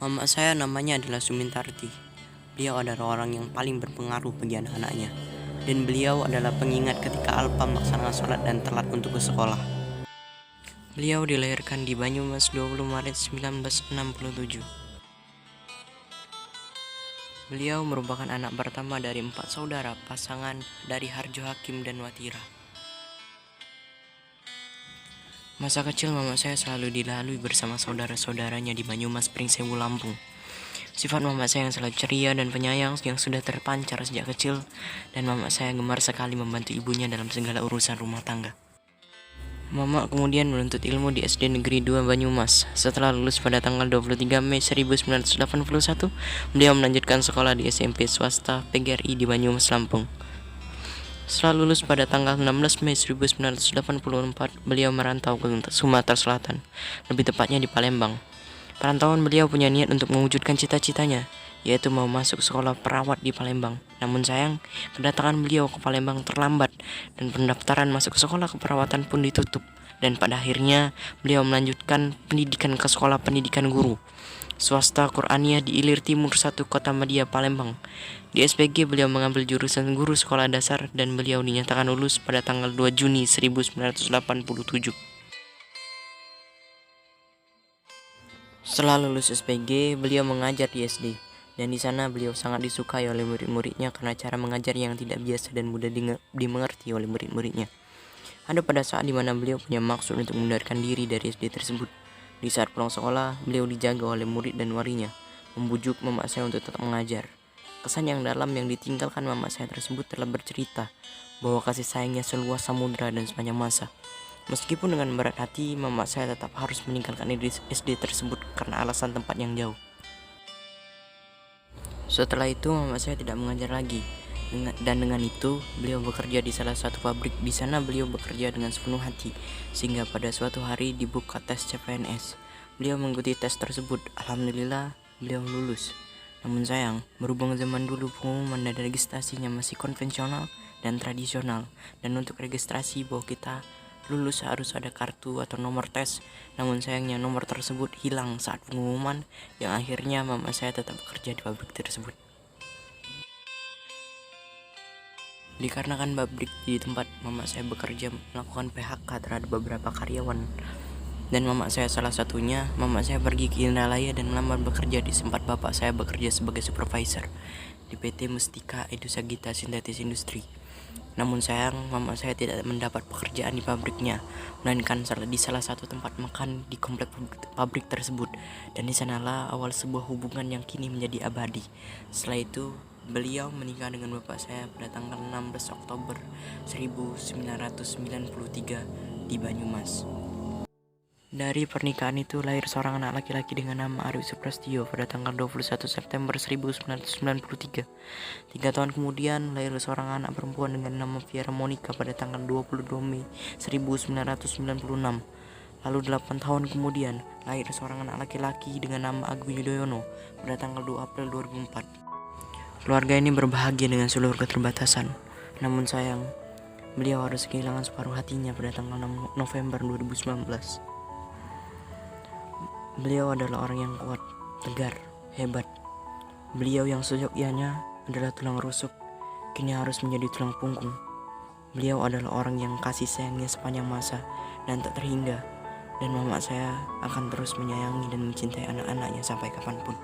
Mama saya namanya adalah Sumintarti. Beliau adalah orang yang paling berpengaruh bagi anak-anaknya. Dan beliau adalah pengingat ketika Alpa melaksanakan sholat dan telat untuk ke sekolah. Beliau dilahirkan di Banyumas 20 Maret 1967. Beliau merupakan anak pertama dari 4 saudara pasangan dari Harjo Hakim dan Watira. Masa kecil mama saya selalu dilalui bersama saudara-saudaranya di Banyumas Pringsewu, Lampung. Sifat mama saya yang selalu ceria dan penyayang yang sudah terpancar sejak kecil, dan mama saya gemar sekali membantu ibunya dalam segala urusan rumah tangga. Mama kemudian menuntut ilmu di SD Negeri 2 Banyumas. Setelah lulus pada tanggal 23 Mei 1981, beliau melanjutkan sekolah di SMP swasta PGRI di Banyumas, Lampung. Setelah lulus pada tanggal 16 Mei 1984, beliau merantau ke Sumatera Selatan, lebih tepatnya di Palembang. Perantauan beliau punya niat untuk mewujudkan cita-citanya, yaitu mau masuk sekolah perawat di Palembang. Namun sayang, kedatangan beliau ke Palembang terlambat dan pendaftaran masuk sekolah keperawatan pun ditutup. Dan pada akhirnya, beliau melanjutkan pendidikan ke sekolah pendidikan guru swasta Qur'aniyah di Ilir Timur 1 Kota Madia, Palembang. Di SPG beliau mengambil jurusan guru sekolah dasar dan beliau dinyatakan lulus pada tanggal 2 Juni 1987. Setelah lulus SPG, beliau mengajar di SD, dan di sana beliau sangat disukai oleh murid-muridnya karena cara mengajar yang tidak biasa dan mudah dimengerti oleh murid-muridnya. Ada pada saat di mana beliau punya maksud untuk mengundurkan diri dari SD tersebut. Di saat pulang sekolah, beliau dijaga oleh murid dan warinya, membujuk mama saya untuk tetap mengajar. Kesan yang dalam yang ditinggalkan mama saya tersebut telah bercerita bahwa kasih sayangnya seluas samudra dan sepanjang masa. Meskipun dengan berat hati, mama saya tetap harus meninggalkan SD tersebut karena alasan tempat yang jauh. Setelah itu, mama saya tidak mengajar lagi. Dan dengan itu, beliau bekerja di salah satu pabrik. Di sana beliau bekerja dengan sepenuh hati, sehingga pada suatu hari dibuka tes CPNS. Beliau mengikuti tes tersebut. Alhamdulillah, beliau lulus. Namun sayang, berhubung zaman dulu pengumuman dan registrasinya masih konvensional dan tradisional, dan untuk registrasi bahwa kita lulus harus ada kartu atau nomor tes. Namun sayangnya nomor tersebut hilang saat pengumuman, yang akhirnya mama saya tetap bekerja di pabrik tersebut. Dikarenakan pabrik di tempat mama saya bekerja melakukan PHK terhadap beberapa karyawan, dan mama saya salah satunya, mama saya pergi ke Indralaya dan melamar bekerja di tempat bapak saya bekerja sebagai supervisor di PT Mustika Edusagita Sintetis Industri. Namun sayang, mama saya tidak mendapat pekerjaan di pabriknya, melainkan di salah satu tempat makan di komplek pabrik tersebut, dan di sanalah awal sebuah hubungan yang kini menjadi abadi. Setelah itu, beliau menikah dengan bapak saya pada tanggal 16 Oktober 1993 di Banyumas. Dari pernikahan itu lahir seorang anak laki-laki dengan nama Arwi Suprastio pada tanggal 21 September 1993. 3 tahun kemudian lahir seorang anak perempuan dengan nama Viera Monica pada tanggal 22 Mei 1996. Lalu 8 tahun kemudian lahir seorang anak laki-laki dengan nama Agung Yudhoyono pada tanggal 2 April 2004. Keluarga ini berbahagia dengan seluruh keterbatasan. Namun sayang, beliau harus kehilangan separuh hatinya pada tanggal 6 November 2019. Beliau adalah orang yang kuat, tegar, hebat. Beliau yang sejatinya adalah tulang rusuk, kini harus menjadi tulang punggung. Beliau adalah orang yang kasih sayangnya sepanjang masa dan tak terhingga. Dan mama saya akan terus menyayangi dan mencintai anak-anaknya sampai kapanpun.